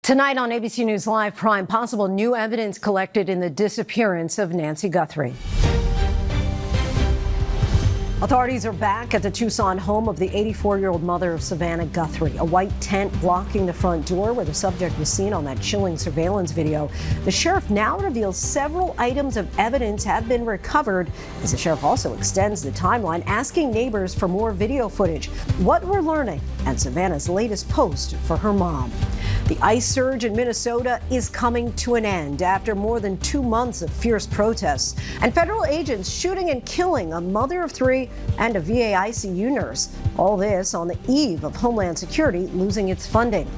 Tonight on ABC News Live Prime, possible new evidence collected in the disappearance of Nancy Guthrie. Authorities are back at the Tucson home of the 84-year-old mother of Savannah Guthrie. A white tent blocking the front door where the subject was seen on that chilling surveillance video. The sheriff now reveals several items of evidence have been recovered, as the sheriff also extends the timeline, asking neighbors for more video footage. What we're learning and Savannah's latest post for her mom. The ice surge in Minnesota is coming to an end after more than 2 months of fierce protests and federal agents shooting and killing a mother of 3 and a VA ICU nurse. All this on the eve of Homeland Security losing its funding.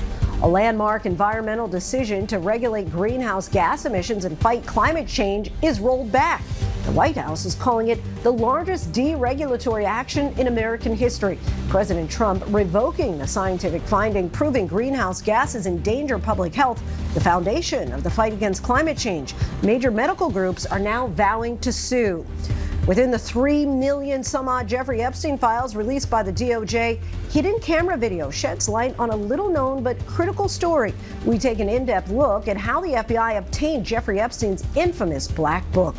A landmark environmental decision to regulate greenhouse gas emissions and fight climate change is rolled back. The White House is calling it the largest deregulatory action in American history. President Trump revoking the scientific finding proving greenhouse gases endanger public health, the foundation of the fight against climate change. Major medical groups are now vowing to sue. Within the 3 million some odd Jeffrey Epstein files released by the DOJ, hidden camera video sheds light on a little-known but critical story. We take an in-depth look at how the FBI obtained Jeffrey Epstein's infamous Black Book.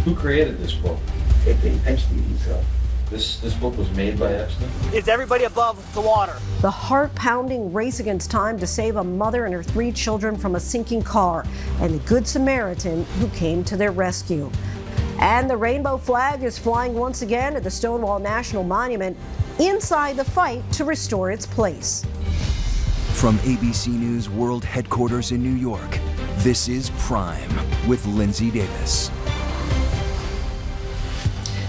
Who created this book? Epstein himself. This book was made by Epstein? Is everybody above the water? The heart-pounding race against time to save a mother and her 3 children from a sinking car, and the Good Samaritan who came to their rescue. And the rainbow flag is flying once again at the Stonewall National Monument inside the fight to restore its place. From ABC News World Headquarters in New York, this is Prime with Lindsay Davis.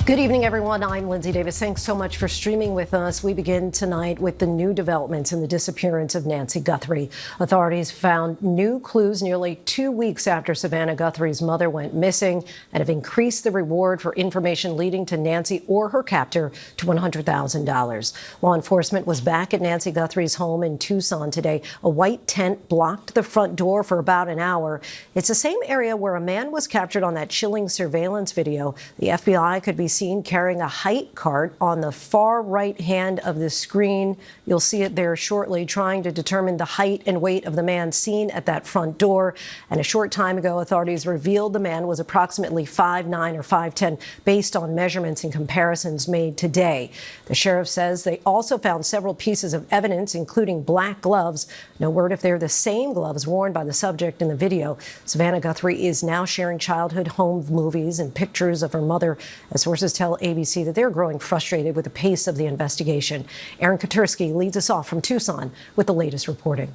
Good evening, everyone. I'm Lindsay Davis. Thanks so much for streaming with us. We begin tonight with the new developments in the disappearance of Nancy Guthrie. Authorities found new clues nearly 2 weeks after Savannah Guthrie's mother went missing and have increased the reward for information leading to Nancy or her captor to $100,000. Law enforcement was back at Nancy Guthrie's home in Tucson today. A white tent blocked the front door for about an hour. It's the same area where a man was captured on that chilling surveillance video. The FBI could be seen carrying a height cart on the far right hand of the screen. You'll see it there shortly, trying to determine the height and weight of the man seen at that front door. And a short time ago, authorities revealed the man was approximately 5'9" or 5'10", based on measurements and comparisons made today. The sheriff says they also found several pieces of evidence, including black gloves. No word if they're the same gloves worn by the subject in the video. Savannah Guthrie is now sharing childhood home movies and pictures of her mother, as sources tell ABC that they're growing frustrated with the pace of the investigation. Aaron Katursky leads us off from Tucson with the latest reporting.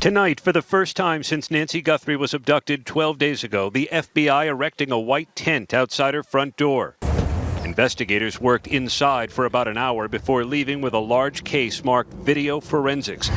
Tonight, for the first time since Nancy Guthrie was abducted 12 days ago, the FBI erecting a white tent outside her front door. Investigators worked inside for about an hour before leaving with a large case marked video forensics.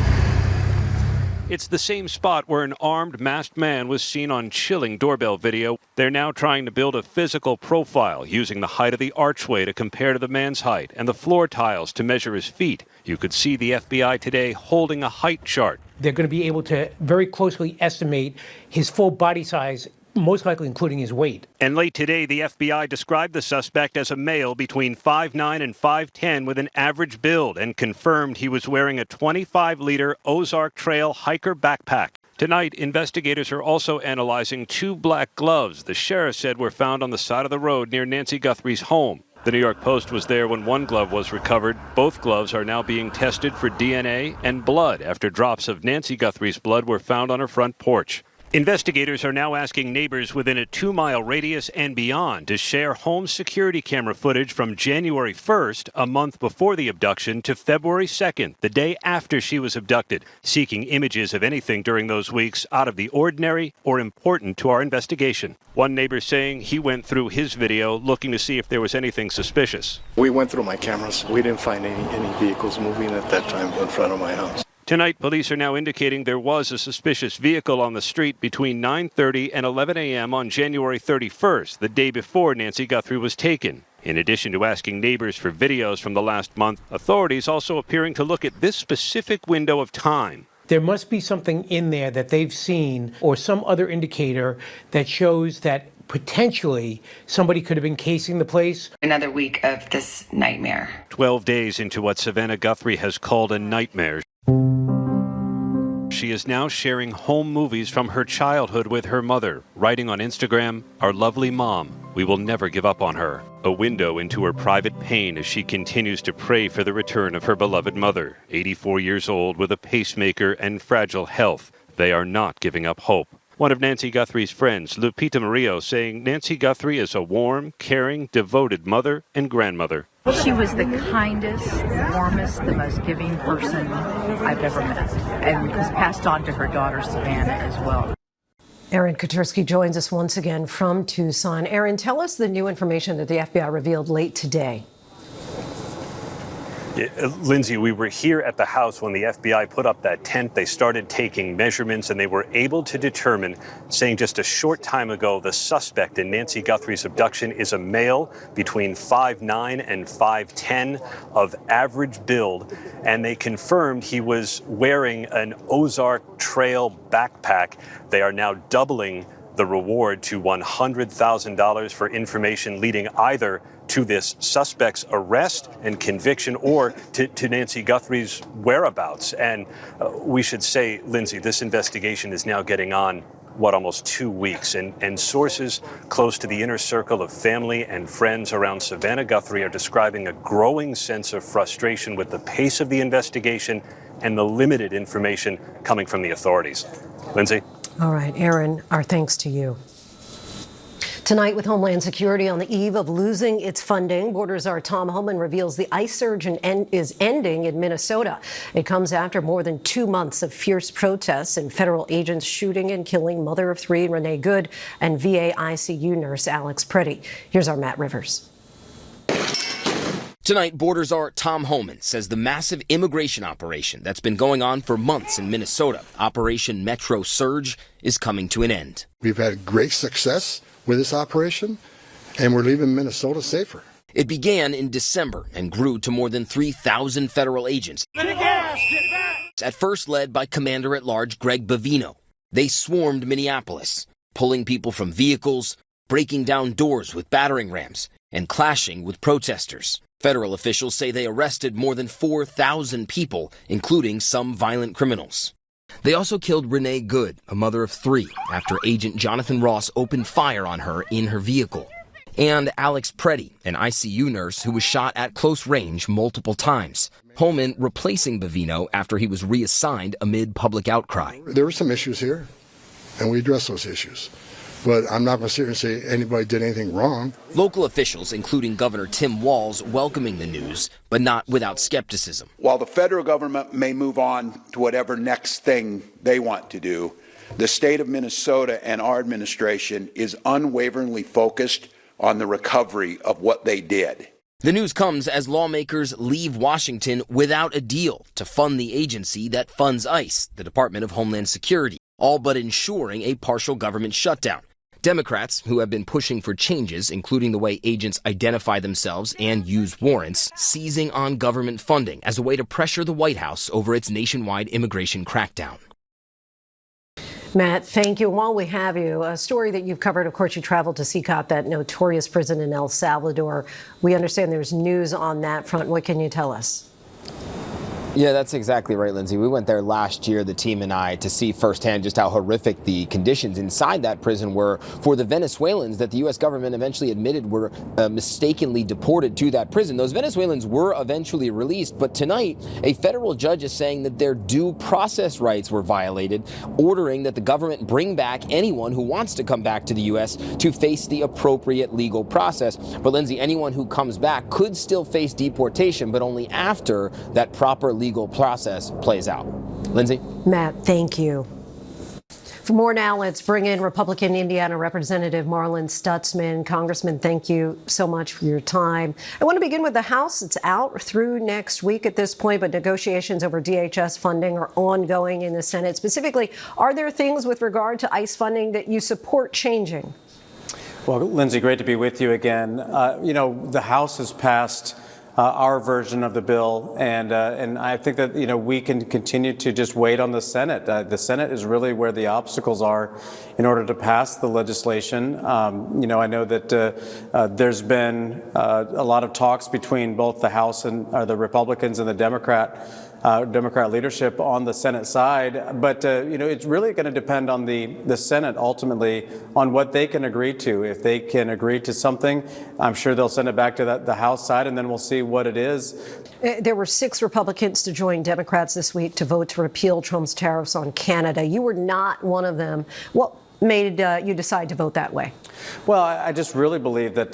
It's the same spot where an armed, masked man was seen on chilling doorbell video. They're now trying to build a physical profile using the height of the archway to compare to the man's height and the floor tiles to measure his feet. You could see the FBI today holding a height chart. They're going to be able to very closely estimate his full body size, most likely including his weight. And late today, the FBI described the suspect as a male between 5'9" and 5'10" with an average build and confirmed he was wearing a 25-liter Ozark Trail hiker backpack. Tonight, investigators are also analyzing 2 black gloves the sheriff said were found on the side of the road near Nancy Guthrie's home. The New York Post was there when one glove was recovered. Both gloves are now being tested for DNA and blood after drops of Nancy Guthrie's blood were found on her front porch. Investigators are now asking neighbors within a 2-mile radius and beyond to share home security camera footage from January 1st, a month before the abduction, to February 2nd, the day after she was abducted, seeking images of anything during those weeks out of the ordinary or important to our investigation. One neighbor saying he went through his video looking to see if there was anything suspicious. We went through my cameras. We didn't find any vehicles moving at that time in front of my house. Tonight, police are now indicating there was a suspicious vehicle on the street between 9:30 and 11 a.m. on January 31st, the day before Nancy Guthrie was taken. In addition to asking neighbors for videos from the last month, authorities also appearing to look at this specific window of time. There must be something in there that they've seen or some other indicator that shows that potentially somebody could have been casing the place. Another week of this nightmare. 12 days into what Savannah Guthrie has called a nightmare. She is now sharing home movies from her childhood with her mother, writing on Instagram, "Our lovely mom, we will never give up on her." A window into her private pain as she continues to pray for the return of her beloved mother, 84 years old with a pacemaker and fragile health. They are not giving up hope. One of Nancy Guthrie's friends, Lupita Murillo, saying Nancy Guthrie is a warm, caring, devoted mother and grandmother. She was the kindest, warmest, the most giving person I've ever met, and has passed on to her daughter Savannah as well. Aaron Katersky joins us once again from Tucson. Aaron, tell us the new information that the FBI revealed late today. Lindsay, we were here at the house when the FBI put up that tent. They started taking measurements, and they were able to determine, saying just a short time ago, the suspect in Nancy Guthrie's abduction is a male between 5'9" and 5'10", of average build. And they confirmed he was wearing an Ozark Trail backpack. They are now doubling the reward to $100,000 for information leading either to this suspect's arrest and conviction or to Nancy Guthrie's whereabouts. And we should say, Lindsay, this investigation is now getting on, almost 2 weeks. And sources close to the inner circle of family and friends around Savannah Guthrie are describing a growing sense of frustration with the pace of the investigation and the limited information coming from the authorities. Lindsay? All right, Aaron, our thanks to you. Tonight, with Homeland Security on the eve of losing its funding, Borders' Tom Homan reveals the ICE surge is ending in Minnesota. It comes after more than 2 months of fierce protests and federal agents shooting and killing mother of three Renee Good and VA ICU nurse Alex Preddy. Here's our Matt Rivers. Tonight, Borders' Tom Homan says the massive immigration operation that's been going on for months in Minnesota, Operation Metro Surge, is coming to an end. We've had great success with this operation, and we're leaving Minnesota safer. It began in December and grew to more than 3,000 federal agents, at first led by Commander-at-Large Greg Bavino. They swarmed Minneapolis, pulling people from vehicles, breaking down doors with battering rams, and clashing with protesters. Federal officials say they arrested more than 4,000 people, including some violent criminals. They also killed Renee Good, a mother of three, after Agent Jonathan Ross opened fire on her in her vehicle. And Alex Preddy, an ICU nurse who was shot at close range multiple times. Homan replacing Bavino after he was reassigned amid public outcry. There were some issues here, and we addressed those issues. But I'm not going to sit here and say anybody did anything wrong. Local officials, including Governor Tim Walz, welcoming the news, but not without skepticism. While the federal government may move on to whatever next thing they want to do, the state of Minnesota and our administration is unwaveringly focused on the recovery of what they did. The news comes as lawmakers leave Washington without a deal to fund the agency that funds ICE, the Department of Homeland Security, all but ensuring a partial government shutdown. Democrats, who have been pushing for changes, including the way agents identify themselves and use warrants, seizing on government funding as a way to pressure the White House over its nationwide immigration crackdown. Matt, thank you. While we have you, a story that you've covered, of course, you traveled to CECOT, that notorious prison in El Salvador. We understand there's news on that front. What can you tell us? Yeah, that's exactly right, Lindsay. We went there last year, the team and I, to see firsthand just how horrific the conditions inside that prison were for the Venezuelans that the U.S. government eventually admitted were mistakenly deported to that prison. Those Venezuelans were eventually released, but tonight a federal judge is saying that their due process rights were violated, ordering that the government bring back anyone who wants to come back to the U.S. to face the appropriate legal process. But, Lindsay, anyone who comes back could still face deportation, but only after that proper legal process plays out. Lindsay? Matt, thank you. For more now, let's bring in Republican Indiana Representative Marlin Stutzman. Congressman, thank you so much for your time. I want to begin with the House. It's out through next week at this point, but negotiations over DHS funding are ongoing in the Senate. Specifically, are there things with regard to ICE funding that you support changing? Well, Lindsay, great to be with you again. The House has passed our version of the bill, and I think that we can continue to just wait on the Senate. The Senate is really where the obstacles are in order to pass the legislation. I know that there's been a lot of talks between both the House and the Republicans and the Democrat Democrat leadership on the Senate side. But, it's really going to depend on the Senate ultimately on what they can agree to. If they can agree to something, I'm sure they'll send it back to the House side, and then we'll see what it is. There were 6 Republicans to join Democrats this week to vote to repeal Trump's tariffs on Canada. You were not one of them. What made you decide to vote that way? Well, I just really believe that,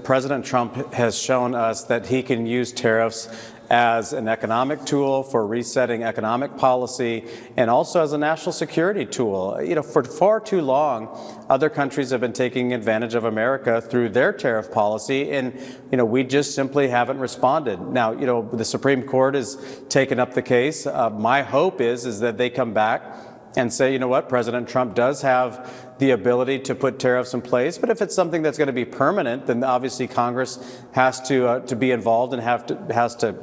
President Trump has shown us that he can use tariffs as an economic tool for resetting economic policy and also as a national security tool. For far too long, other countries have been taking advantage of America through their tariff policy, and, we just simply haven't responded. Now, the Supreme Court has taken up the case. My hope is that they come back and say, you know what, President Trump does have the ability to put tariffs in place, but if it's something that's going to be permanent, then obviously Congress has to be involved and has to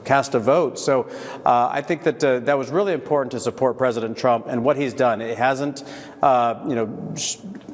cast a vote. So I think that that was really important to support President Trump and what he's done. It hasn't,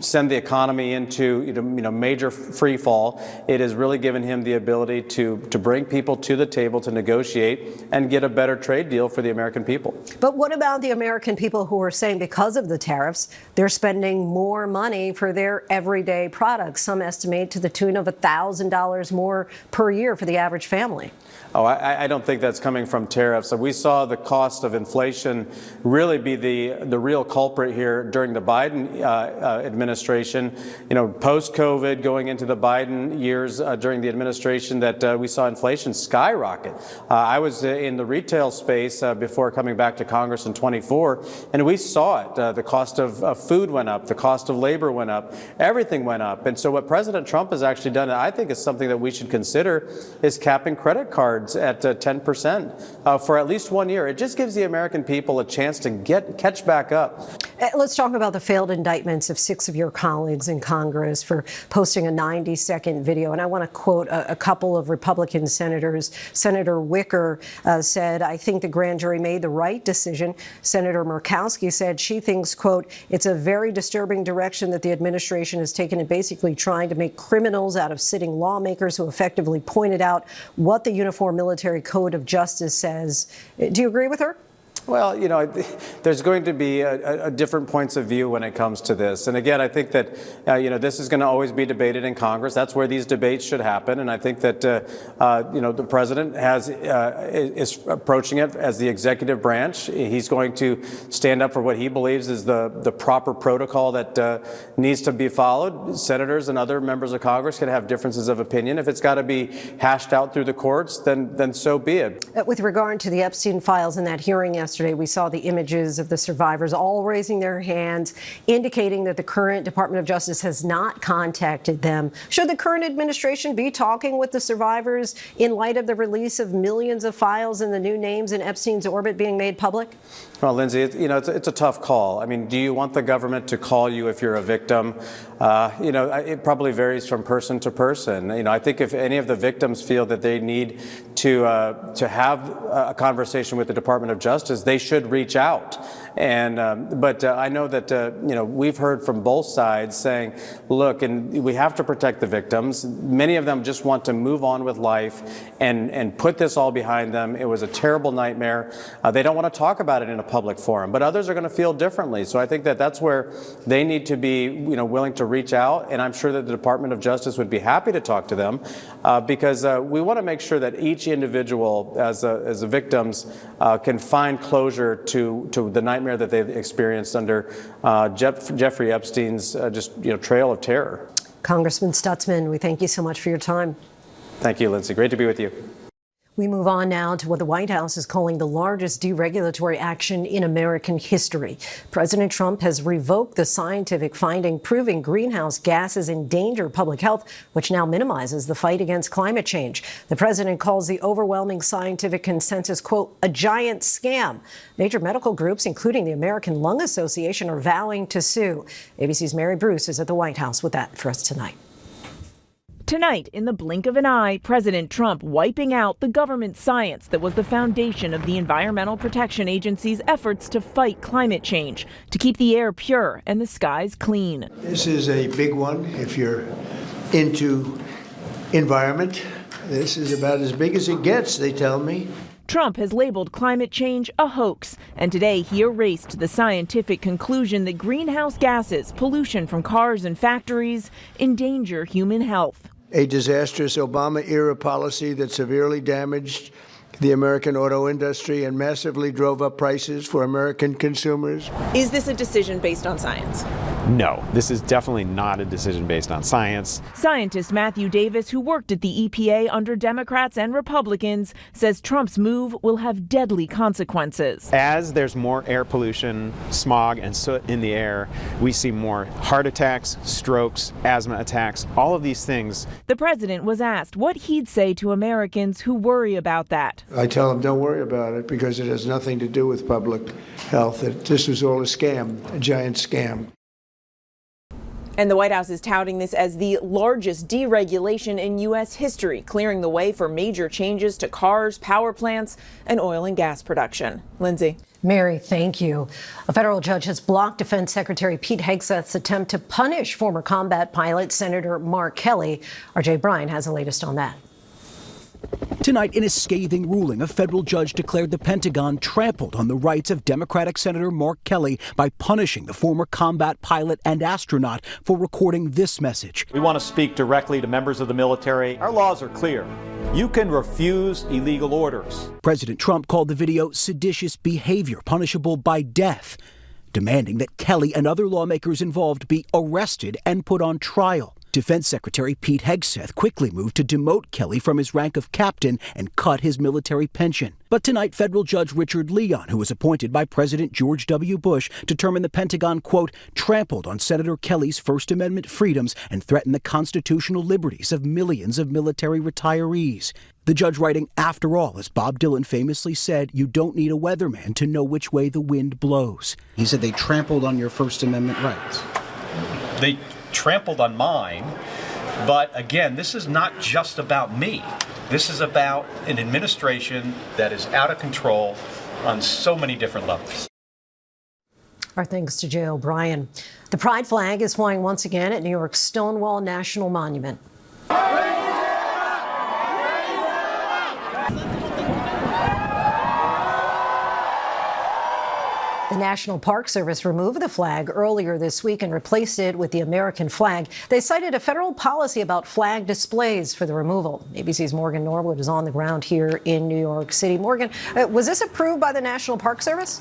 send the economy into major free fall. It has really given him the ability to bring people to the table to negotiate and get a better trade deal for the American people. But what about the American people who are saying because of the tariffs, they're spending more money for their everyday products? Some estimate to the tune of $1,000 more per year for the average family. Oh, I don't think that's coming from tariffs. So we saw the cost of inflation really be the real culprit here during the Biden administration. Post-COVID, going into the Biden years during the administration, that we saw inflation skyrocket. I was in the retail space before coming back to Congress in 24, and we saw it. The cost of food went up, the cost of labor went up, everything went up. And so what President Trump has actually done, I think is something that we should consider, is capping credit cards at 10% for at least 1 year. It just gives the American people a chance to catch back up. Let's talk about the failed indictments of 6 of your colleagues in Congress for posting a 90-second video. And I want to quote a couple of Republican senators. Senator Wicker said, "I think the grand jury made the right decision." Senator Murkowski said she thinks, quote, "it's a very disturbing direction that the administration has taken in basically trying to make criminals out of sitting lawmakers who effectively pointed out what the Uniform Military Code of Justice says." Do you agree with her? Well, there's going to be a different points of view when it comes to this. And again, I think that, this is going to always be debated in Congress. That's where these debates should happen. And I think that, the president is approaching it as the executive branch. He's going to stand up for what he believes is the proper protocol that needs to be followed. Senators and other members of Congress can have differences of opinion. If it's got to be hashed out through the courts, then so be it. With regard to the Epstein files in that hearing yesterday, we saw the images of the survivors all raising their hands, indicating that the current Department of Justice has not contacted them. Should the current administration be talking with the survivors in light of the release of millions of files and the new names in Epstein's orbit being made public? Well, Lindsay, it's a tough call. I mean, do you want the government to call you if you're a victim? It probably varies from person to person. I think if any of the victims feel that they need to have a conversation with the Department of Justice, they should reach out. But I know that we've heard from both sides saying, look, and we have to protect the victims. Many of them just want to move on with life and put this all behind them. It was a terrible nightmare. They don't want to talk about it in a public forum, but others are going to feel differently. So I think that that's where they need to be, willing to reach out. And I'm sure that the Department of Justice would be happy to talk to them because we want to make sure that each individual, as the victims, can find closure to the nightmare that they've experienced under Jeffrey Epstein's trail of terror. Congressman Stutzman, we thank you so much for your time. Thank you, Lindsay. Great to be with you. We move on now to what the White House is calling the largest deregulatory action in American history. President Trump has revoked the scientific finding proving greenhouse gases endanger public health, which now minimizes the fight against climate change. The president calls the overwhelming scientific consensus, quote, a giant scam. Major medical groups, including the American Lung Association, are vowing to sue. ABC's Mary Bruce is at the White House with that for us tonight. Tonight, in the blink of an eye, President Trump wiping out the government science that was the foundation of the Environmental Protection Agency's efforts to fight climate change, to keep the air pure and the skies clean. This is a big one. If you're into environment, this is about as big as it gets, they tell me. Trump has labeled climate change a hoax, and today he erased the scientific conclusion that greenhouse gases, pollution from cars and factories, endanger human health. A disastrous Obama-era policy that severely damaged the American auto industry and massively drove up prices for American consumers. Is this a decision based on science? No, this is definitely not a decision based on science. Scientist Matthew Davis, who worked at the EPA under Democrats and Republicans, says Trump's move will have deadly consequences. As there's more air pollution, smog, and soot in the air, we see more heart attacks, strokes, asthma attacks, all of these things. The president was asked what he'd say to Americans who worry about that. I tell them don't worry about it because it has nothing to do with public health. That this was all a scam, a giant scam. And the White House is touting this as the largest deregulation in U.S. history, clearing the way for major changes to cars, power plants, and oil and gas production. Lindsay. Mary, thank you. A federal judge has blocked Defense Secretary Pete Hegseth's attempt to punish former combat pilot Senator Mark Kelly. R.J. Bryan has the latest on that. Tonight, in a scathing ruling, a federal judge declared the Pentagon trampled on the rights of Democratic Senator Mark Kelly by punishing the former combat pilot and astronaut for recording this message. We want to speak directly to members of the military. Our laws are clear. You can refuse illegal orders. President Trump called the video seditious behavior punishable by death, demanding that Kelly and other lawmakers involved be arrested and put on trial. Defense Secretary Pete Hegseth quickly moved to demote Kelly from his rank of captain and cut his military pension. But tonight, federal judge Richard Leon, who was appointed by President George W. Bush, determined the Pentagon, quote, trampled on Senator Kelly's First Amendment freedoms and threatened the constitutional liberties of millions of military retirees. The judge writing, after all, as Bob Dylan famously said, you don't need a weatherman to know which way the wind blows. He said they trampled on your First Amendment rights. They trampled on mine, but again, this is not just about me. This is about an administration that is out of control on so many different levels. Our thanks to Jay O'Brien. The Pride flag is flying once again at New York's Stonewall National Monument. The National Park Service removed the flag earlier this week and replaced it with the American flag. They cited a federal policy about flag displays for the removal. ABC's Morgan Norwood is on the ground here in New York City. Morgan, was this approved by the National Park Service?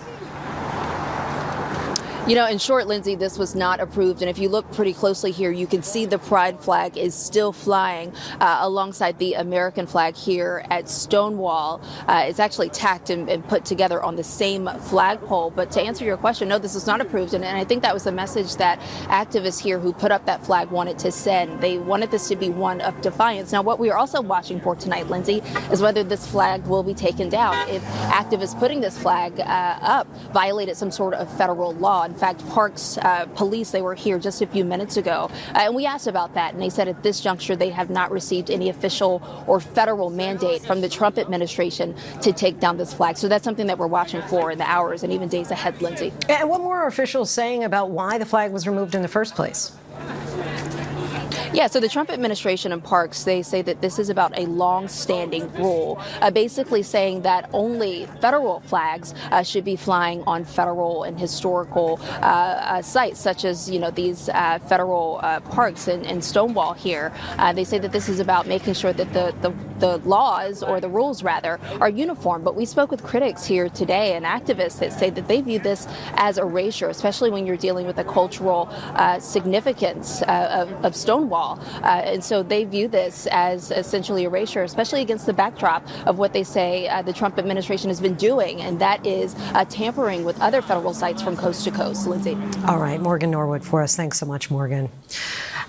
You know, in short, Lindsay, this was not approved. And if you look pretty closely here, you can see the Pride flag is still flying alongside the American flag here at Stonewall. It's actually tacked and put together on the same flagpole. But to answer your question, no, this is not approved. And I think that was the message that activists here who put up that flag wanted to send. They wanted this to be one of defiance. Now, what we are also watching for tonight, Lindsay, is whether this flag will be taken down. If activists putting this flag up violated some sort of federal law. In fact, Parks police, they were here just a few minutes ago, and we asked about that, and they said at this juncture they have not received any official or federal mandate from the Trump administration to take down this flag. So that's something that we're watching for in the hours and even days ahead, Lindsay. And what more are officials saying about why the flag was removed in the first place? Yeah, so the Trump administration and Parks, they say that this is about a long-standing rule, basically saying that only federal flags should be flying on federal and historical sites, such as, you know, these federal parks in Stonewall here. They say that this is about making sure that the laws, or the rules rather, are uniform. But we spoke with critics here today and activists that say that they view this as erasure, especially when you're dealing with the cultural significance of Stonewall. And so they view this as essentially erasure, especially against the backdrop of what they say the Trump administration has been doing, and that is tampering with other federal sites from coast to coast. Lindsay. All right, Morgan Norwood for us. Thanks so much, Morgan.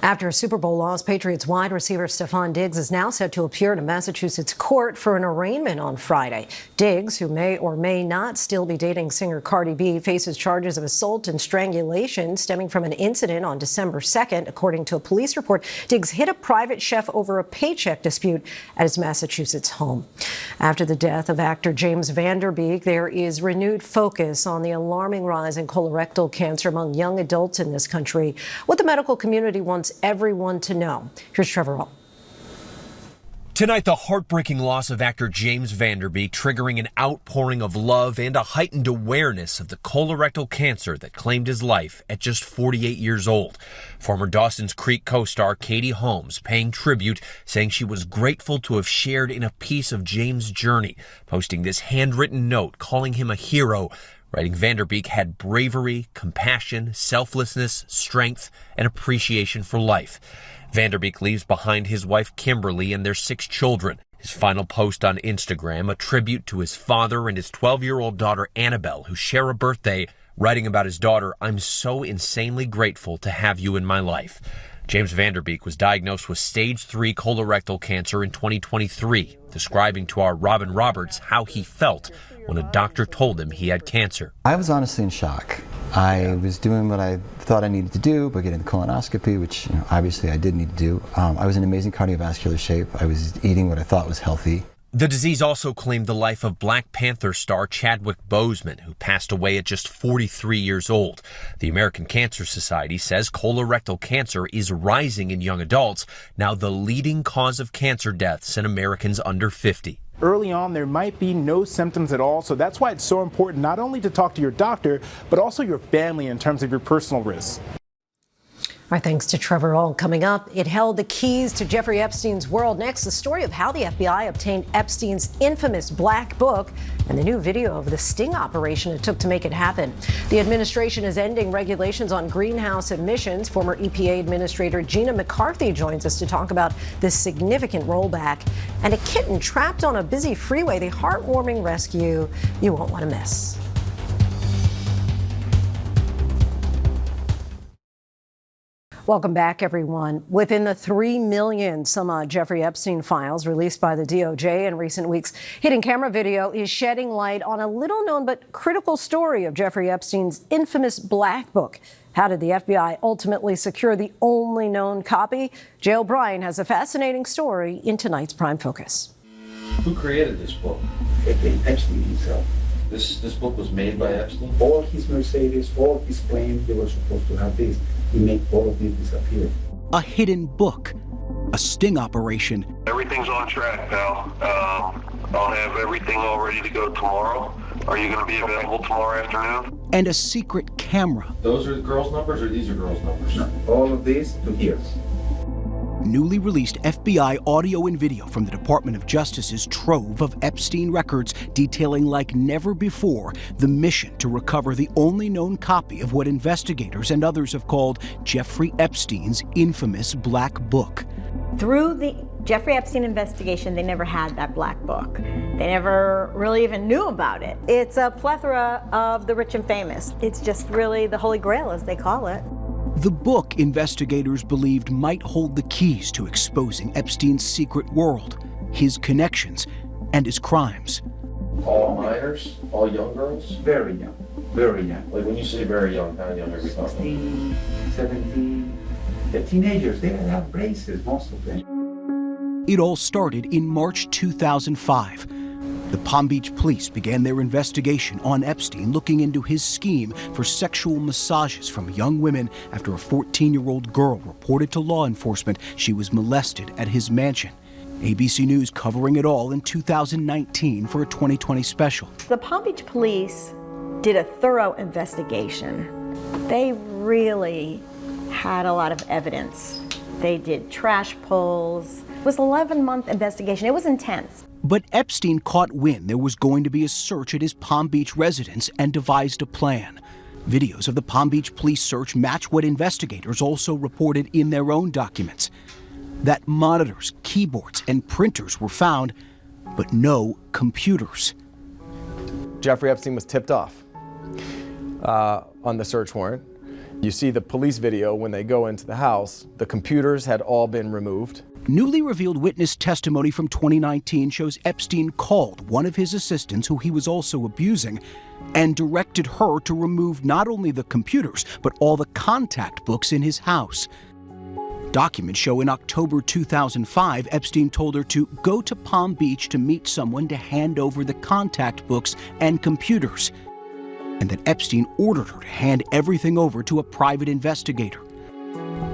After a Super Bowl loss, Patriots wide receiver Stephon Diggs is now set to appear in a Massachusetts court for an arraignment on Friday. Diggs, who may or may not still be dating singer Cardi B, faces charges of assault and strangulation stemming from an incident on December 2nd. According to a police report, Diggs hit a private chef over a paycheck dispute at his Massachusetts home. After the death of actor James Van Der Beek, there is renewed focus on the alarming rise in colorectal cancer among young adults in this country. What the medical community wants everyone to know. Here's Trevor Hall. Tonight, the heartbreaking loss of actor James Van Der Beek, triggering an outpouring of love and a heightened awareness of the colorectal cancer that claimed his life at just 48 years old. Former Dawson's Creek co-star Katie Holmes paying tribute, saying she was grateful to have shared in a piece of James' journey, posting this handwritten note calling him a hero, writing Van Der Beek had bravery, compassion, selflessness, strength, and appreciation for life. Van Der Beek leaves behind his wife Kimberly and their 6 children. His final post on Instagram, a tribute to his father and his 12-year-old daughter Annabelle, who share a birthday, writing about his daughter, "I'm so insanely grateful to have you in my life." James Van Der Beek was diagnosed with stage 3 colorectal cancer in 2023, describing to our Robin Roberts how he felt when a doctor told him he had cancer. I was honestly in shock. I was doing what I thought I needed to do, but getting the colonoscopy, which obviously I did need to do. I was in amazing cardiovascular shape. I was eating what I thought was healthy. The disease also claimed the life of Black Panther star Chadwick Boseman, who passed away at just 43 years old. The American Cancer Society says colorectal cancer is rising in young adults, now the leading cause of cancer deaths in Americans under 50. Early on, there might be no symptoms at all, so that's why it's so important not only to talk to your doctor, but also your family in terms of your personal risks. Our thanks to Trevor All. Coming up, it held the keys to Jeffrey Epstein's world. Next, the story of how the FBI obtained Epstein's infamous black book and the new video of the sting operation it took to make it happen. The administration is ending regulations on greenhouse emissions. Former EPA Administrator Gina McCarthy joins us to talk about this significant rollback. And a kitten trapped on a busy freeway, the heartwarming rescue you won't want to miss. Welcome back, everyone. Within the 3 million some Jeffrey Epstein files released by the DOJ in recent weeks, hidden camera video is shedding light on a little-known but critical story of Jeffrey Epstein's infamous black book. How did the FBI ultimately secure the only known copy? Jay O'Brien has a fascinating story in tonight's Prime Focus. Who created this book? Epstein himself. This book was made by Epstein? All his Mercedes, all his planes, they were supposed to have this. He made all of these disappear. A hidden book, a sting operation. Everything's on track, pal. I'll have everything all ready to go tomorrow. Are you going to be available tomorrow afternoon? And a secret camera. Those are girls' numbers or these are girls' numbers? No, all of these to here. Newly released FBI audio and video from the Department of Justice's trove of Epstein records detailing like never before the mission to recover the only known copy of what investigators and others have called Jeffrey Epstein's infamous black book. Through the Jeffrey Epstein investigation, they never had that black book. They never really even knew about it. It's a plethora of the rich and famous. It's just really the Holy Grail, as they call it. The book investigators believed might hold the keys to exposing Epstein's secret world, his connections, and his crimes. All minors? All young girls? Very young, very young. Like when you say very young, how young are we talking? 16, 17. The teenagers, they have braces, most of them. It all started in March 2005. The Palm Beach police began their investigation on Epstein, looking into his scheme for sexual massages from young women after a 14-year-old girl reported to law enforcement she was molested at his mansion. ABC News covering it all in 2019 for a 2020 special. The Palm Beach police did a thorough investigation. They really had a lot of evidence. They did trash pulls. It was an 11-month investigation. It was intense. But Epstein caught wind there was going to be a search at his Palm Beach residence and devised a plan. Videos of the Palm Beach police search match what investigators also reported in their own documents. That monitors, keyboards, and printers were found, but no computers. Jeffrey Epstein was tipped off on the search warrant. You see the police video when they go into the house. The computers had all been removed. Newly revealed witness testimony from 2019 shows Epstein called one of his assistants, who he was also abusing, and directed her to remove not only the computers, but all the contact books in his house. Documents show in October 2005, Epstein told her to go to Palm Beach to meet someone to hand over the contact books and computers, and that Epstein ordered her to hand everything over to a private investigator.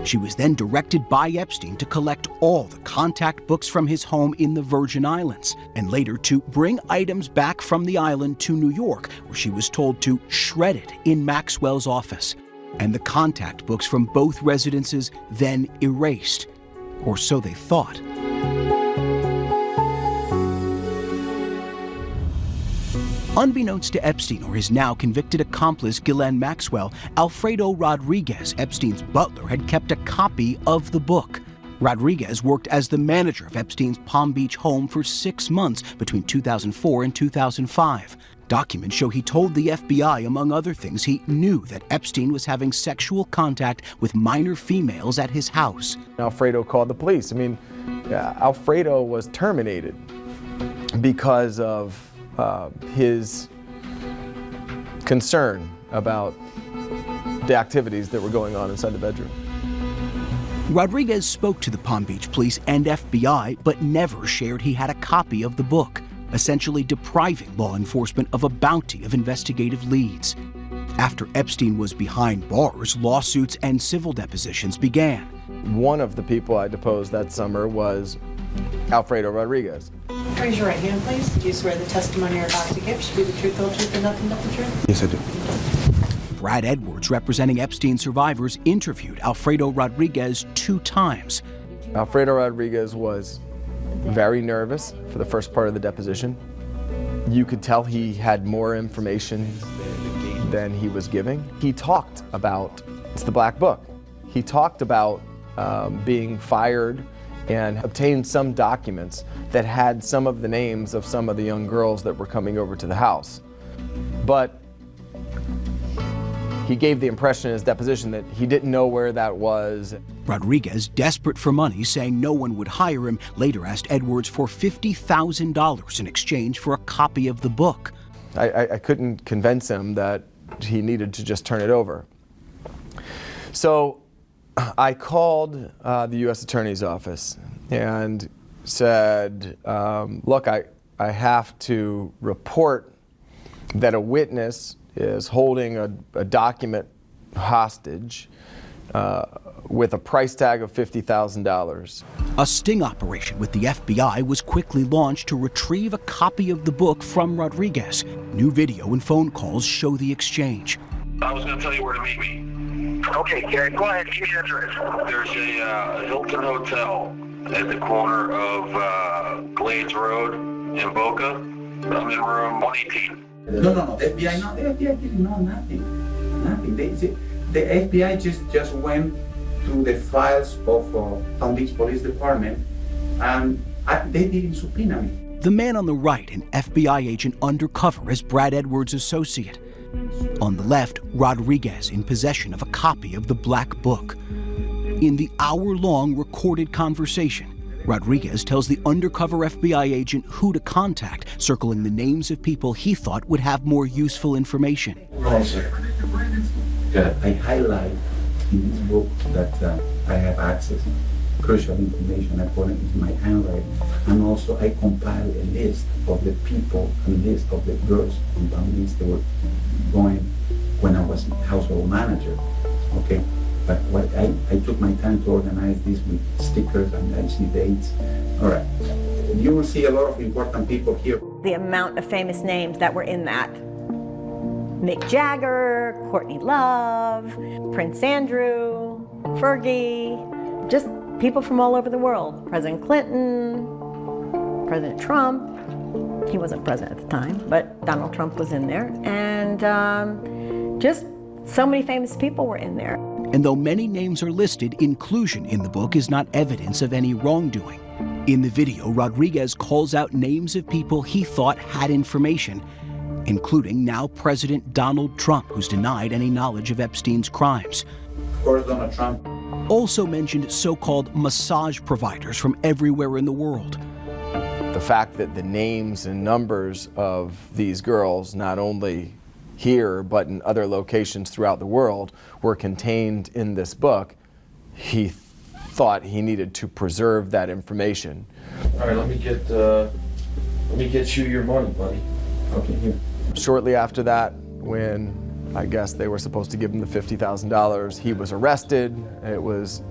She was then directed by Epstein to collect all the contact books from his home in the Virgin Islands, and later to bring items back from the island to New York, where she was told to shred it in Maxwell's office. And the contact books from both residences then erased, or so they thought. Unbeknownst to Epstein or his now convicted accomplice Ghislaine Maxwell, Alfredo Rodriguez, Epstein's butler, had kept a copy of the book. Rodriguez worked as the manager of Epstein's Palm Beach home for 6 months between 2004 and 2005. Documents show he told the FBI, among other things, he knew that Epstein was having sexual contact with minor females at his house. Alfredo called the police. I mean, Alfredo was terminated because of his concern about the activities that were going on inside the bedroom. Rodriguez spoke to the Palm Beach police and FBI, but never shared he had a copy of the book, essentially depriving law enforcement of a bounty of investigative leads. After Epstein was behind bars, lawsuits and civil depositions began. One of the people I deposed that summer was Alfredo Rodriguez. Raise your right hand, please. Do you swear the testimony you're about to give should be the truth, whole truth, and nothing but the truth? Yes, I do. Brad Edwards, representing Epstein survivors, interviewed Alfredo Rodriguez 2 times. Alfredo Rodriguez was very nervous for the first part of the deposition. You could tell he had more information than he was giving. He talked about, it's the Black Book. He talked about being fired and obtained some documents that had some of the names of some of the young girls that were coming over to the house. But he gave the impression in his deposition that he didn't know where that was. Rodriguez, desperate for money, saying no one would hire him, later asked Edwards for $50,000 in exchange for a copy of the book. I couldn't convince him that he needed to just turn it over. So I called the U.S. Attorney's Office and said, look, I have to report that a witness is holding a document hostage with a price tag of $50,000. A sting operation with the FBI was quickly launched to retrieve a copy of the book from Rodriguez. New video and phone calls show the exchange. I was going to tell you where to meet me. Okay, Gary, go ahead. Give me the address. There's a Hilton Hotel at the corner of Glades Road in Boca. I'm in room 118. No. The FBI didn't know nothing. Nothing. The FBI just went through the files of Palm Beach Police Department, and they didn't subpoena me. The man on the right, an FBI agent undercover as Brad Edwards' associate. On the left, Rodriguez in possession of a copy of the Black Book. In the hour-long recorded conversation, Rodriguez tells the undercover FBI agent who to contact, circling the names of people he thought would have more useful information. I highlight in this book that I have access to crucial information. I put it in my handwriting. And also I compile a list of the people, a list of the girls on Palm Beach that were going when I was household manager. Okay. But what I took my time to organize this with stickers and I see dates. All right. You will see a lot of important people here. The amount of famous names that were in that. Mick Jagger, Courtney Love, Prince Andrew, Fergie, just people from all over the world. President Clinton, President Trump. He wasn't president at the time, but Donald Trump was in there. And just so many famous people were in there. And though many names are listed, inclusion in the book is not evidence of any wrongdoing. In the video, Rodriguez calls out names of people he thought had information, including now President Donald Trump, who's denied any knowledge of Epstein's crimes. Of course, Donald Trump. Also mentioned so-called massage providers from everywhere in the world. The fact that the names and numbers of these girls, not only here but in other locations throughout the world, were contained in this book, he thought he needed to preserve that information. All right, let me get you your money, buddy. Okay, here. Shortly after that, when I guess they were supposed to give him the $50,000. He was arrested. It was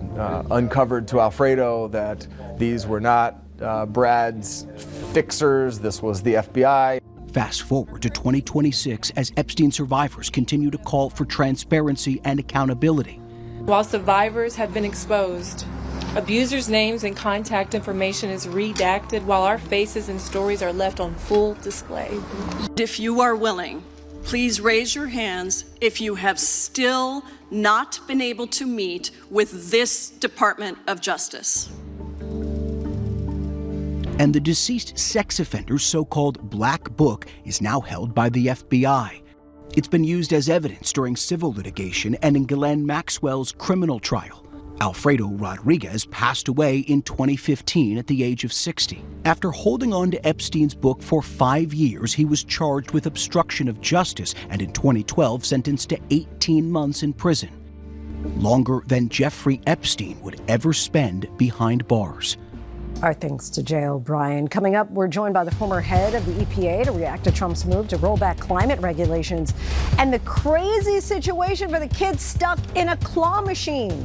uncovered to Alfredo that these were not Brad's fixers. This was the FBI. Fast forward to 2026 as Epstein survivors continue to call for transparency and accountability. While survivors have been exposed, abusers' names and contact information is redacted while our faces and stories are left on full display. If you are willing, please raise your hands if you have still not been able to meet with this Department of Justice. And the deceased sex offender's so-called black book is now held by the FBI. It's been used as evidence during civil litigation and in Ghislaine Maxwell's criminal trial. Alfredo Rodriguez passed away in 2015 at the age of 60. After holding on to Epstein's book for 5 years, he was charged with obstruction of justice and in 2012 sentenced to 18 months in prison. Longer than Jeffrey Epstein would ever spend behind bars. Our thanks to Jay O'Brien. Coming up, we're joined by the former head of the EPA to react to Trump's move to roll back climate regulations and the crazy situation for the kids stuck in a claw machine.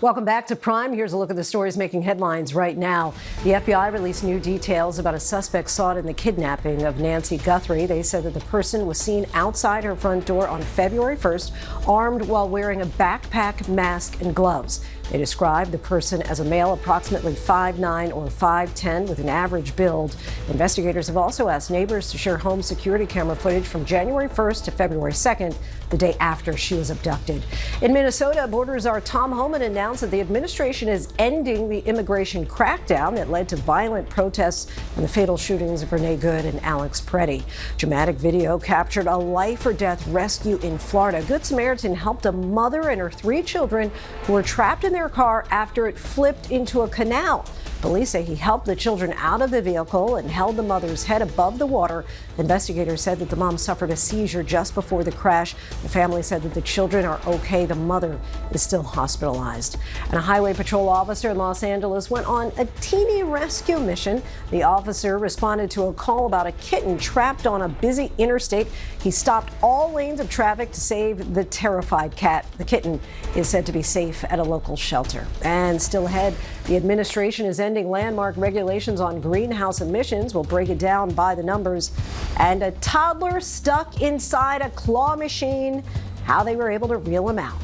Welcome back to Prime. Here's a look at the stories making headlines right now. The FBI released new details about a suspect sought in the kidnapping of Nancy Guthrie. They said that the person was seen outside her front door on February 1st, armed while wearing a backpack, mask, and gloves. They described the person as a male approximately 5'9" or 5'10" with an average build. Investigators have also asked neighbors to share home security camera footage from January 1st to February 2nd, the day after she was abducted. In Minnesota, Border Czar Tom Homan announced that the administration is ending the immigration crackdown that led to violent protests and the fatal shootings of Renee Good and Alex Preddy. Dramatic video captured a life-or-death rescue in Florida. Good Samaritan helped a mother and her 3 children who were trapped in their car after it flipped into a canal. Police say he helped the children out of the vehicle and held the mother's head above the water. Investigators said that the mom suffered a seizure just before the crash. The family said that the children are okay. The mother is still hospitalized. And a highway patrol officer in Los Angeles went on a teeny rescue mission. The officer responded to a call about a kitten trapped on a busy interstate. He stopped all lanes of traffic to save the terrified cat. The kitten is said to be safe at a local shelter. And still ahead, the administration is ending landmark regulations on greenhouse emissions. We'll break it down by the numbers. And a toddler stuck inside a claw machine, how they were able to reel him out.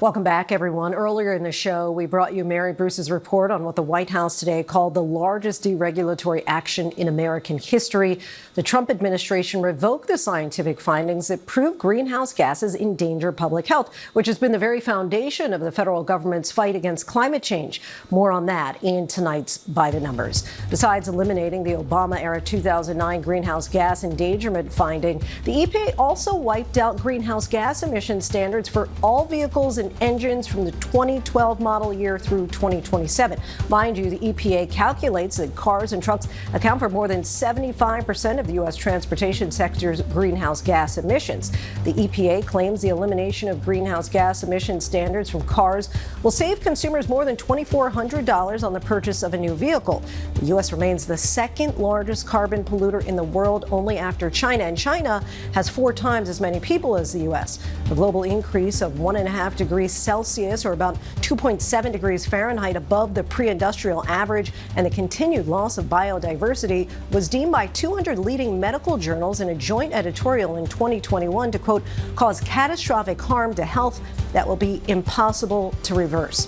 Welcome back, everyone. Earlier in the show, we brought you Mary Bruce's report on what the White House today called the largest deregulatory action in American history. The Trump administration revoked the scientific findings that prove greenhouse gases endanger public health, which has been the very foundation of the federal government's fight against climate change. More on that in tonight's By the Numbers. Besides eliminating the Obama-era 2009 greenhouse gas endangerment finding, the EPA also wiped out greenhouse gas emission standards for all vehicles and engines from the 2012 model year through 2027. Mind you, the EPA calculates that cars and trucks account for more than 75% of the U.S. transportation sector's greenhouse gas emissions. The EPA claims the elimination of greenhouse gas emission standards from cars will save consumers more than $2,400 on the purchase of a new vehicle. The U.S. remains the second largest carbon polluter in the world, only after China. And China has 4 times as many people as the U.S. A global increase of 1.5 degrees Celsius, or about 2.7 degrees Fahrenheit above the pre-industrial average, and the continued loss of biodiversity was deemed by 200 leading medical journals in a joint editorial in 2021 to, quote, cause catastrophic harm to health that will be impossible to reverse.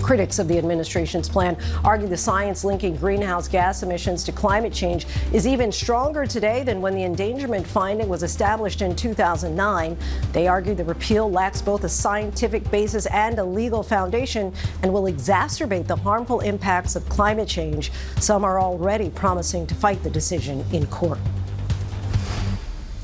Critics of the administration's plan argue the science linking greenhouse gas emissions to climate change is even stronger today than when the endangerment finding was established in 2009. They argue the repeal lacks both a scientific basis and a legal foundation and will exacerbate the harmful impacts of climate change. Some are already promising to fight the decision in court.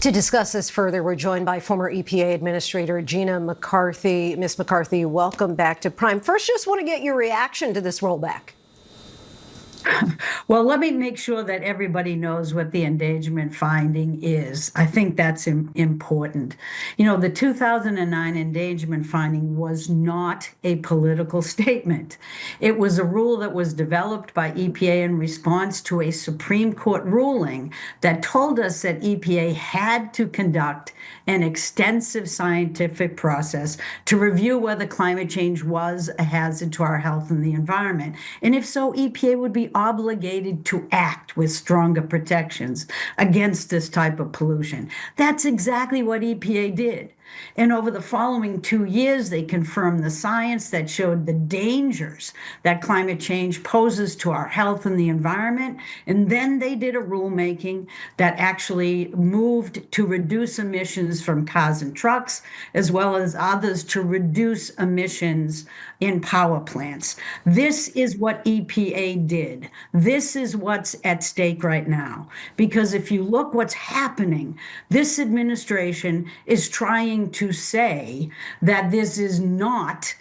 To discuss this further, we're joined by former EPA Administrator Gina McCarthy. Ms. McCarthy, welcome back to Prime. First, just want to get your reaction to this rollback. Well, let me make sure that everybody knows what the endangerment finding is. I think that's important. You know, the 2009 endangerment finding was not a political statement. It was a rule that was developed by EPA in response to a Supreme Court ruling that told us that EPA had to conduct an extensive scientific process to review whether climate change was a hazard to our health and the environment. And if so, EPA would be obligated to act with stronger protections against this type of pollution. That's exactly what EPA did. And over the following 2 years, they confirmed the science that showed the dangers that climate change poses to our health and the environment. And then they did a rulemaking that actually moved to reduce emissions from cars and trucks, as well as others to reduce emissions in power plants. This is what EPA did. This is what's at stake right now. Because if you look what's happening, this administration is trying to say that this is not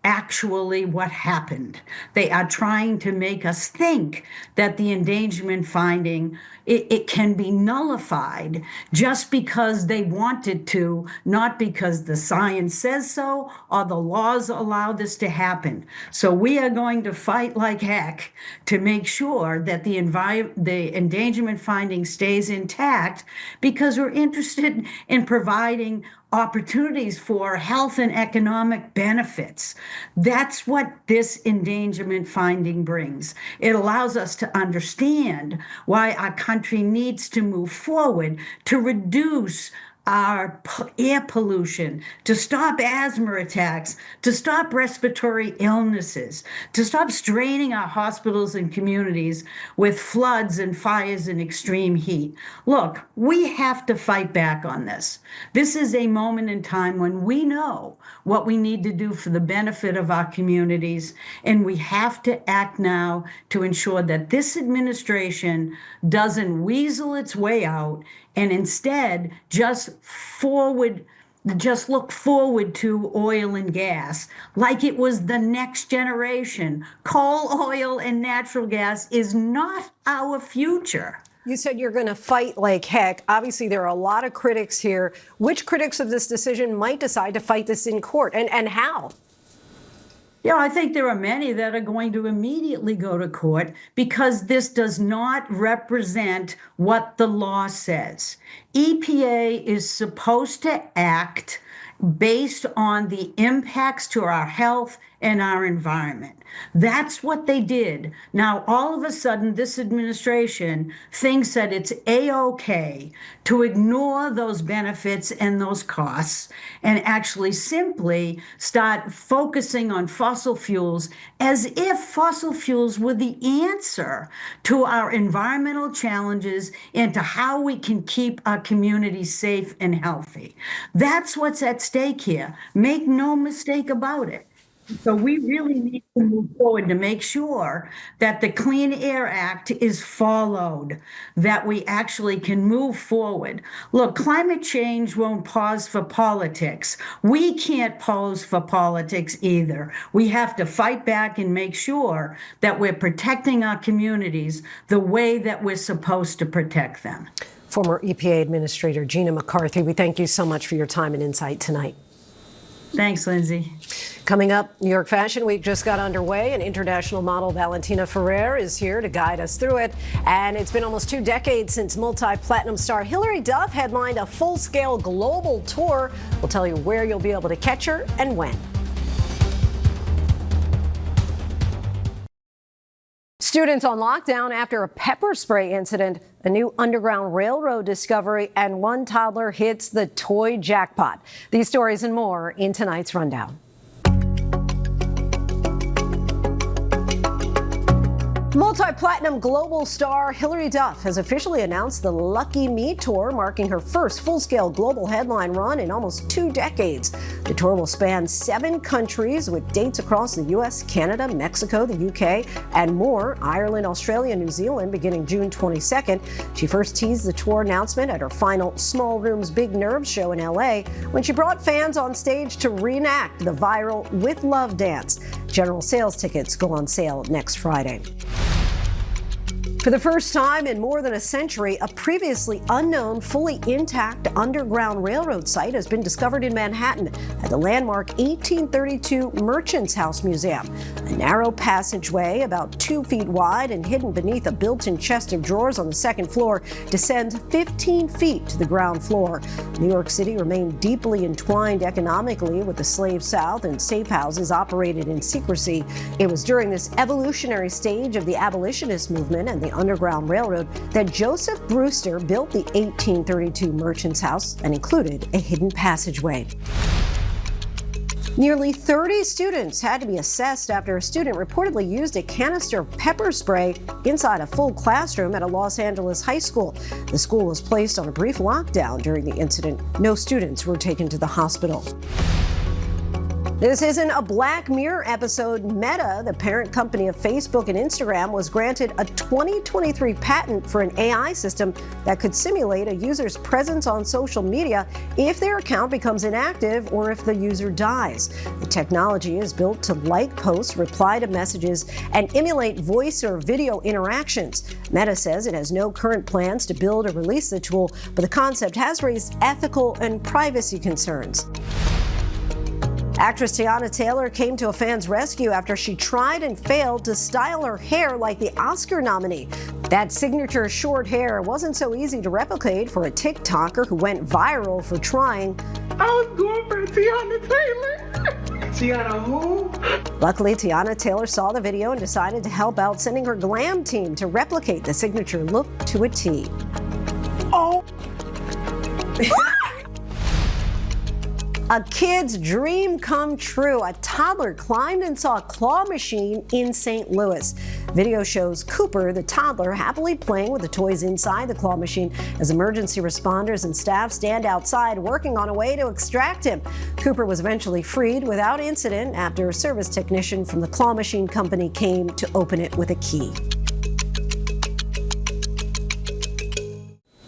actually what happened. They are trying to make us think that the endangerment finding, it can be nullified just because they wanted to, not because the science says so or the laws allow this to happen. So we are going to fight like heck to make sure that the endangerment finding stays intact, because we're interested in providing opportunities for health and economic benefits. That's what this endangerment finding brings. It allows us to understand why our country needs to move forward to reduce our air pollution, to stop asthma attacks, to stop respiratory illnesses, to stop straining our hospitals and communities with floods and fires and extreme heat. Look, we have to fight back on this. This is a moment in time when we know what we need to do for the benefit of our communities, and we have to act now to ensure that this administration doesn't weasel its way out and instead just look forward to oil and gas like it was the next generation. Coal, oil, and natural gas is not our future. You said you're going to fight like heck. Obviously, there are a lot of critics here. Which critics of this decision might decide to fight this in court, and how? Yeah, I think there are many that are going to immediately go to court because this does not represent what the law says. EPA is supposed to act based on the impacts to our health and our environment. That's what they did. Now, all of a sudden, this administration thinks that it's A-OK to ignore those benefits and those costs and actually simply start focusing on fossil fuels as if fossil fuels were the answer to our environmental challenges and to how we can keep our communities safe and healthy. That's what's at stake here. Make no mistake about it. So we really need to move forward to make sure that the Clean Air Act is followed, that we actually can move forward. Look, climate change won't pause for politics. We can't pose for politics either. We have to fight back and make sure that we're protecting our communities the way that we're supposed to protect them. Former EPA Administrator Gina McCarthy, we thank you so much for your time and insight tonight. Thanks, Lindsay. Coming up, New York Fashion Week just got underway, and international model Valentina Ferrer is here to guide us through it. And it's been almost 2 decades since multi-platinum star Hilary Duff headlined a full-scale global tour. We'll tell you where you'll be able to catch her and when. Students on lockdown after a pepper spray incident, a new Underground Railroad discovery, and one toddler hits the toy jackpot. These stories and more in tonight's Rundown. Multi-platinum global star Hilary Duff has officially announced the Lucky Me Tour, marking her first full-scale global headline run in almost 2 decades. The tour will span 7 countries with dates across the U.S., Canada, Mexico, the U.K., and more, Ireland, Australia, New Zealand, beginning June 22nd. She first teased the tour announcement at her final Small Rooms Big Nerves show in L.A. when she brought fans on stage to reenact the viral With Love dance. General sales tickets go on sale next Friday. For the first time in more than a century, a previously unknown, fully intact underground railroad site has been discovered in Manhattan at the landmark 1832 Merchants House Museum. A narrow passageway, about 2 feet wide and hidden beneath a built-in chest of drawers on the second floor, descends 15 feet to the ground floor. New York City remained deeply entwined economically with the slave South, and safe houses operated in secrecy. It was during this evolutionary stage of the abolitionist movement and the Underground Railroad that Joseph Brewster built the 1832 Merchants House and included a hidden passageway. Nearly 30 students had to be assessed after a student reportedly used a canister of pepper spray inside a full classroom at a Los Angeles high school. The school was placed on a brief lockdown during the incident. No students were taken to the hospital. This isn't a Black Mirror episode. Meta, the parent company of Facebook and Instagram, was granted a 2023 patent for an AI system that could simulate a user's presence on social media if their account becomes inactive or if the user dies. The technology is built to like posts, reply to messages, and emulate voice or video interactions. Meta says it has no current plans to build or release the tool, but the concept has raised ethical and privacy concerns. Actress Teyana Taylor came to a fan's rescue after she tried and failed to style her hair like the Oscar nominee. That signature short hair wasn't so easy to replicate for a TikToker who went viral for trying. I was going for Teyana Taylor. Teyana who? Luckily, Teyana Taylor saw the video and decided to help out, sending her glam team to replicate the signature look to a T. Oh. A kid's dream come true. A toddler climbed and saw a claw machine in St. Louis. Video shows Cooper, the toddler, happily playing with the toys inside the claw machine as emergency responders and staff stand outside working on a way to extract him. Cooper was eventually freed without incident after a service technician from the claw machine company came to open it with a key.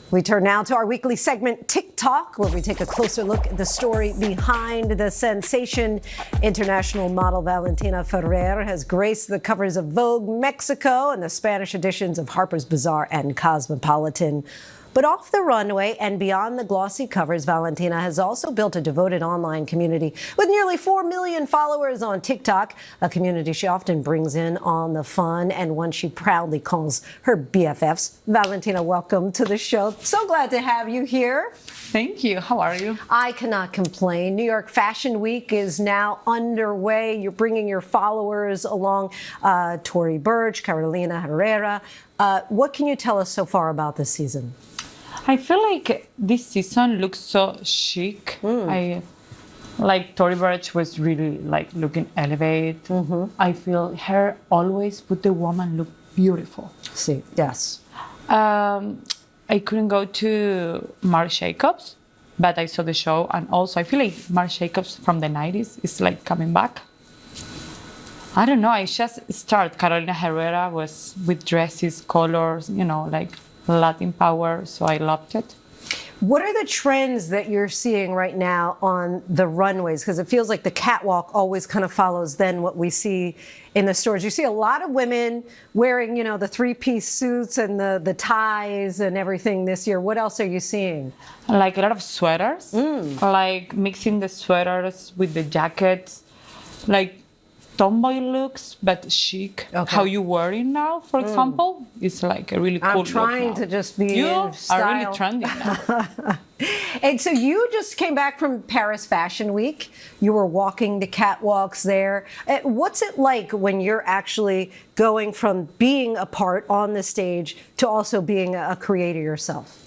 We turn now to our weekly segment, TikTok, where we take a closer look at the story behind the sensation. International model Valentina Ferrer has graced the covers of Vogue Mexico and the Spanish editions of Harper's Bazaar and Cosmopolitan. But off the runway and beyond the glossy covers, Valentina has also built a devoted online community with nearly 4 million followers on TikTok, a community she often brings in on the fun and one she proudly calls her BFFs. Valentina, welcome to the show. So glad to have you here. Thank you. How are you? I cannot complain. New York Fashion Week is now underway. You're bringing your followers along, Tory Burch, Carolina Herrera. What can you tell us so far about this season? I feel like this season looks so chic. I like Tory Burch was really like looking elevated. I feel her always put the woman look beautiful. See, yes. I couldn't go to Marc Jacobs, but I saw the show, and also I feel like Marc Jacobs from the 90s is like coming back. I don't know, I just started. Carolina Herrera was with dresses, colors, you know, like Latin power, so I loved it. What are the trends that you're seeing right now on the runways? Because it feels like the catwalk always kind of follows then what we see in the stores. You see a lot of women wearing, you know, the three-piece suits and the ties and everything this year. What else are you seeing? Like a lot of sweaters, like mixing the sweaters with the jackets, like tomboy looks, but chic. Okay. How you wear it now, for example, is like a really cool look. I'm trying to just be in style. Are really trendy now. And so you just came back from Paris Fashion Week. You were walking the catwalks there. What's it like when you're actually going from being a part on the stage to also being a creator yourself?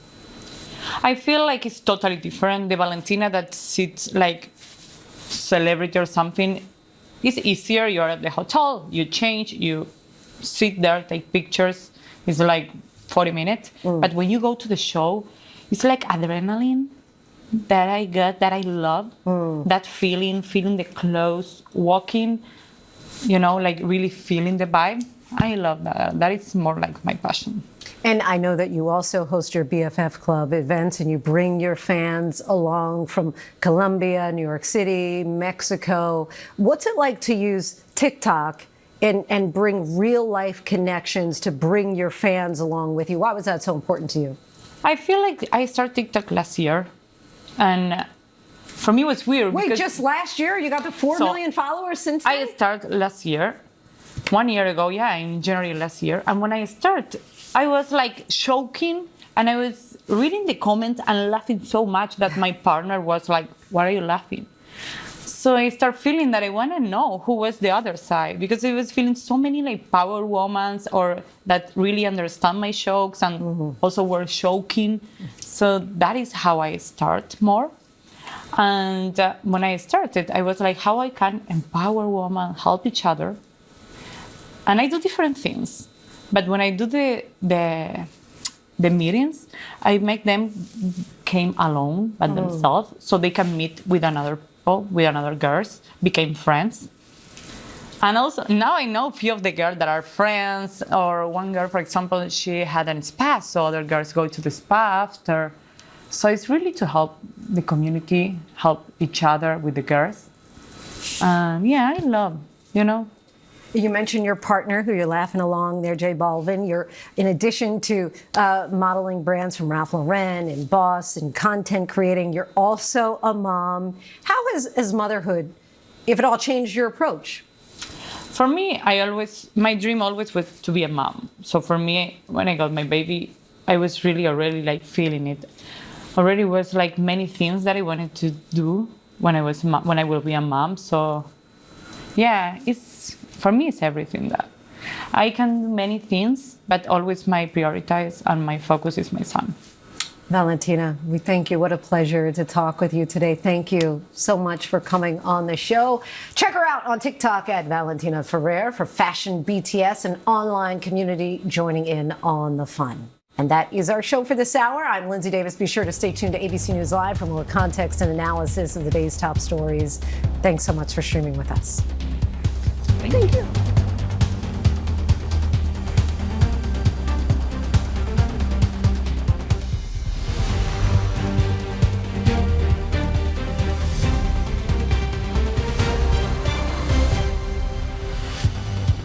I feel like it's totally different. The Valentina that sits like celebrity or something, it's easier. You're at the hotel, you change, you sit there, take pictures. It's like 40 minutes. But when you go to the show, it's like adrenaline that I get, that I love. That feeling the clothes, walking, you know, like really feeling the vibe. I love that. That is more like my passion. And I know that you also host your BFF Club events and you bring your fans along from Colombia, New York City, Mexico. What's it like to use TikTok and bring real life connections to bring your fans along with you. Why was that so important to you? I feel like I started TikTok last year, and for me it was weird. Wait, just last year? You got the 4 million followers since then? I started last year, 1 year ago, in January last year. And when I started, I was like choking, and I was reading the comments and laughing so much that my partner was like, "Why are you laughing?" So I started feeling that I want to know who was the other side, because I was feeling so many like power women or that really understand my jokes and also were choking. So that is how I start more. And when I started, I was like, how I can empower women, help each other. And I do different things. But when I do the meetings, I make them came alone by themselves so they can meet with another people, with another girls, became friends. And also now I know a few of the girls that are friends, or one girl, for example, she had a spa, so other girls go to the spa after. So it's really to help the community, help each other with the girls. I love, You mentioned your partner, who you're laughing along there, J Balvin. You're, in addition to modeling brands from Ralph Lauren and Boss and content creating, you're also a mom. How has motherhood, if at all, changed your approach? For me, my dream always was to be a mom. So for me, when I got my baby, I was really already like feeling it. Already was like many things that I wanted to do when I will be a mom. So for me, it's everything that I can do many things, but always my prioritize and my focus is my son. Valentina, we thank you. What a pleasure to talk with you today. Thank you so much for coming on the show. Check her out on TikTok at Valentina Ferrer for Fashion BTS, an online community joining in on the fun. And that is our show for this hour. I'm Lindsay Davis. Be sure to stay tuned to ABC News Live for more context and analysis of the day's top stories. Thanks so much for streaming with us. Thank you.